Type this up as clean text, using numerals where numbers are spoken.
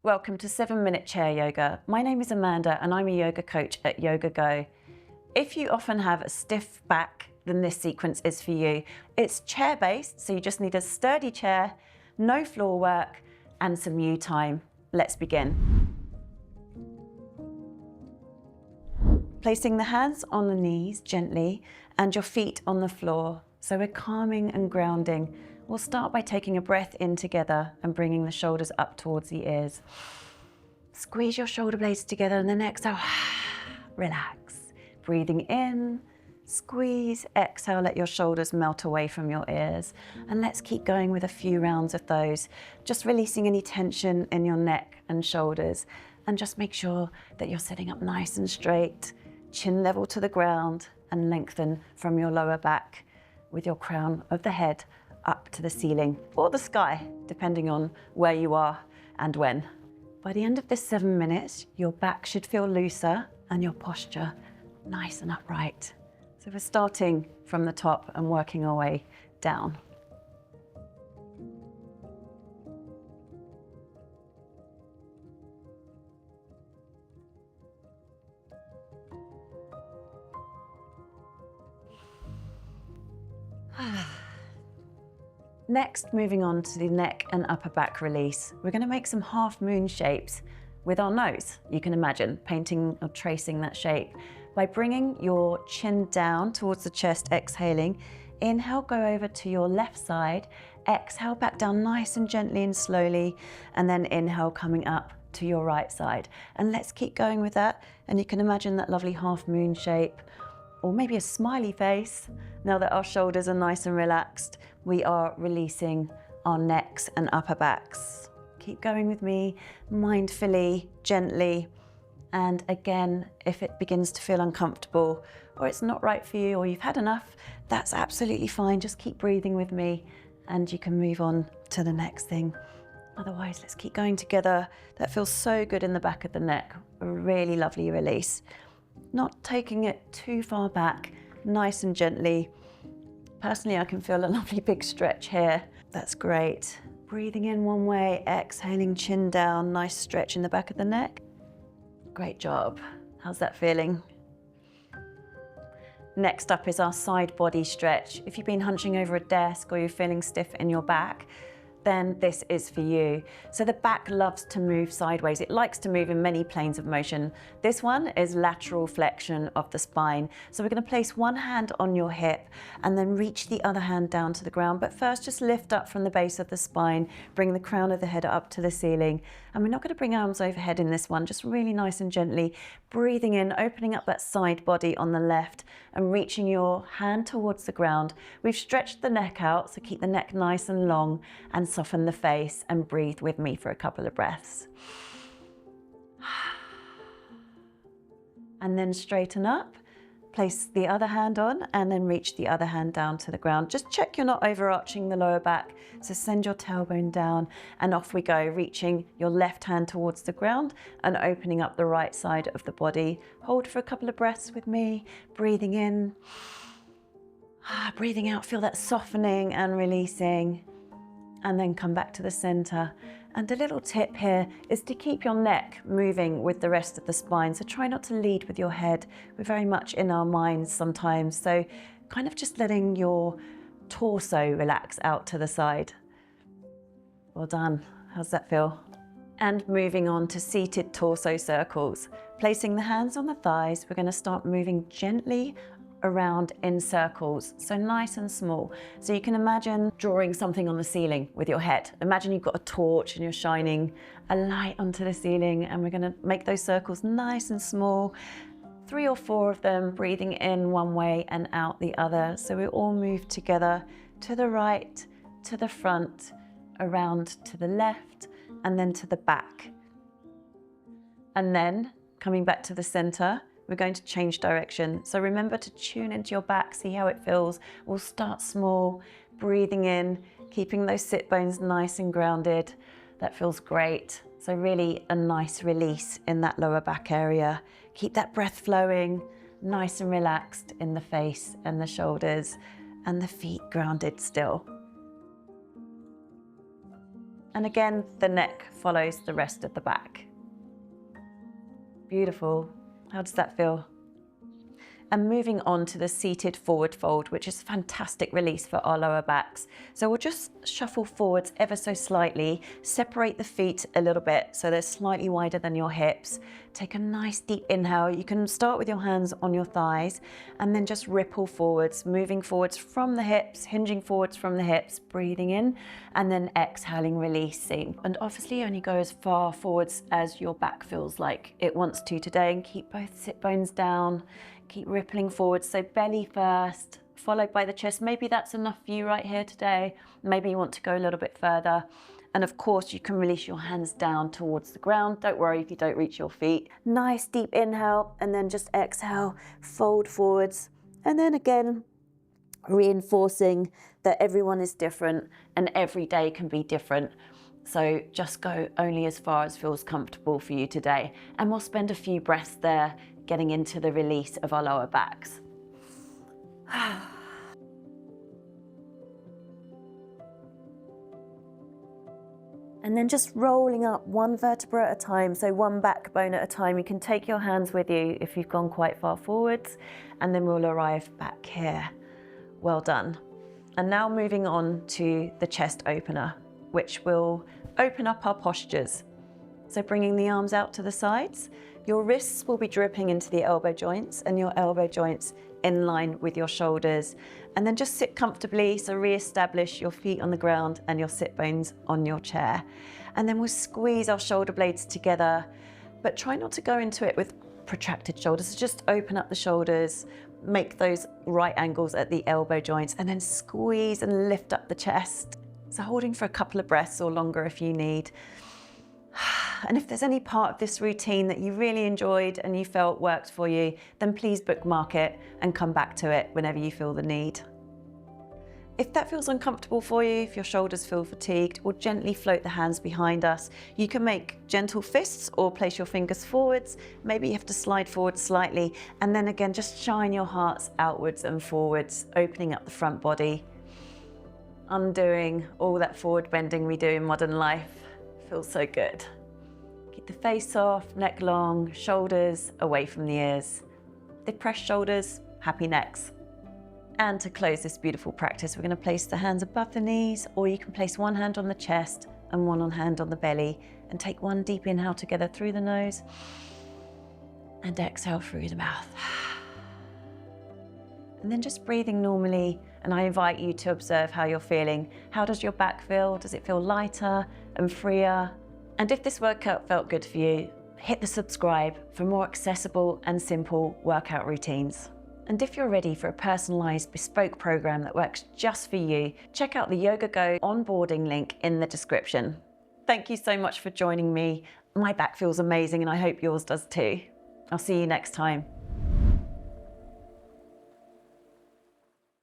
Welcome to 7-Minute Chair Yoga. My name is Amanda and I'm a yoga coach at Yoga Go. If you often have a stiff back, then this sequence is for you. It's chair-based, so you just need a sturdy chair, no floor work, and some you time. Let's begin. Placing the hands on the knees gently and your feet on the floor. So we're calming and grounding. We'll start by taking a breath in together and bringing the shoulders up towards the ears. Squeeze your shoulder blades together and then exhale, relax. Breathing in, squeeze, exhale, let your shoulders melt away from your ears. And let's keep going with a few rounds of those, just releasing any tension in your neck and shoulders. And just make sure that you're sitting up nice and straight, chin level to the ground, and lengthen from your lower back with your crown of the head up to the ceiling or the sky, depending on where you are and when. By the end of this 7 minutes, your back should feel looser and your posture nice and upright. So we're starting from the top and working our way down. Next, moving on to the neck and upper back release. We're going to make some half moon shapes with our nose. You can imagine painting or tracing that shape by bringing your chin down towards the chest, exhaling. Inhale, go over to your left side. Exhale, back down nice and gently and slowly. And then inhale, coming up to your right side. And let's keep going with that. And you can imagine that lovely half moon shape, or maybe a smiley face. Now that our shoulders are nice and relaxed, we are releasing our necks and upper backs. Keep going with me, mindfully, gently. And again, if it begins to feel uncomfortable or it's not right for you or you've had enough, that's absolutely fine. Just keep breathing with me and you can move on to the next thing. Otherwise, let's keep going together. That feels so good in the back of the neck. A really lovely release. Not taking it too far back, nice and gently. Personally, I can feel a lovely big stretch here. That's great. Breathing in one way, exhaling, chin down, nice stretch in the back of the neck. Great job. How's that feeling? Next up is our side body stretch. If you've been hunching over a desk or you're feeling stiff in your back, then this is for you. So the back loves to move sideways. It likes to move in many planes of motion. This one is lateral flexion of the spine. So we're going to place one hand on your hip and then reach the other hand down to the ground. But first, just lift up from the base of the spine, bring the crown of the head up to the ceiling. And we're not going to bring arms overhead in this one, just really nice and gently. Breathing in, opening up that side body on the left and reaching your hand towards the ground. We've stretched the neck out, so keep the neck nice and long and soften the face and breathe with me for a couple of breaths. And then straighten up, place the other hand on and then reach the other hand down to the ground. Just check you're not overarching the lower back. So send your tailbone down and off we go, reaching your left hand towards the ground and opening up the right side of the body. Hold for a couple of breaths with me, breathing in, breathing out, feel that softening and releasing. And then come back to the center. And a little tip here is to keep your neck moving with the rest of the spine. So try not to lead with your head. We're very much in our minds sometimes. So kind of just letting your torso relax out to the side. Well done. How's that feel? And moving on to seated torso circles. Placing the hands on the thighs, we're going to start moving gently around in circles, so nice and small. So you can imagine drawing something on the ceiling with your head. Imagine you've got a torch and you're shining a light onto the ceiling, and we're going to make those circles nice and small, 3 or 4 of them, breathing in one way and out the other. So we all move together to the right, to the front, around to the left, and then to the back. And then coming back to the center, we're going to change direction. So remember to tune into your back, see how it feels. We'll start small, breathing in, keeping those sit bones nice and grounded. That feels great. So really a nice release in that lower back area. Keep that breath flowing, nice and relaxed in the face and the shoulders and the feet grounded still. And again, the neck follows the rest of the back. Beautiful. How does that feel? And moving on to the seated forward fold, which is a fantastic release for our lower backs. So we'll just shuffle forwards ever so slightly, separate the feet a little bit so they're slightly wider than your hips. Take a nice deep inhale. You can start with your hands on your thighs and then just ripple forwards, moving forwards from the hips, hinging forwards from the hips, breathing in, and then exhaling, releasing. And obviously only go as far forwards as your back feels like it wants to today, and keep both sit bones down. Keep rippling forward, so belly first, followed by the chest. Maybe that's enough for you right here today. Maybe you want to go a little bit further. And of course, you can release your hands down towards the ground. Don't worry if you don't reach your feet. Nice deep inhale, and then just exhale, fold forwards. And then again, reinforcing that everyone is different and every day can be different. So just go only as far as feels comfortable for you today. And we'll spend a few breaths there, getting into the release of our lower backs. And then just rolling up one vertebra at a time, so one backbone at a time. You can take your hands with you if you've gone quite far forwards, and then we'll arrive back here. Well done. And now moving on to the chest opener, which will open up our postures. So bringing the arms out to the sides, your wrists will be dripping into the elbow joints and your elbow joints in line with your shoulders. And then just sit comfortably, so re-establish your feet on the ground and your sit bones on your chair. And then we'll squeeze our shoulder blades together, but try not to go into it with protracted shoulders. So just open up the shoulders, make those right angles at the elbow joints, and then squeeze and lift up the chest. So holding for a couple of breaths or longer if you need. And if there's any part of this routine that you really enjoyed and you felt worked for you, then please bookmark it and come back to it whenever you feel the need. If that feels uncomfortable for you, if your shoulders feel fatigued, we'll gently float the hands behind us. You can make gentle fists or place your fingers forwards. Maybe you have to slide forward slightly. And then again, just shine your hearts outwards and forwards, opening up the front body, undoing all that forward bending we do in modern life. Feels so good. Keep the face soft, neck long, shoulders away from the ears. Depressed shoulders, happy necks. And to close this beautiful practice, we're going to place the hands above the knees, or you can place one hand on the chest and one hand on the belly, and take one deep inhale together through the nose and exhale through the mouth. And then just breathing normally, and I invite you to observe how you're feeling. How does your back feel? Does it feel lighter and freer? And if this workout felt good for you, hit the subscribe for more accessible and simple workout routines. And if you're ready for a personalized bespoke program that works just for you, check out the Yoga Go onboarding link in the description. Thank you so much for joining me. My back feels amazing and I hope yours does too. I'll see you next time.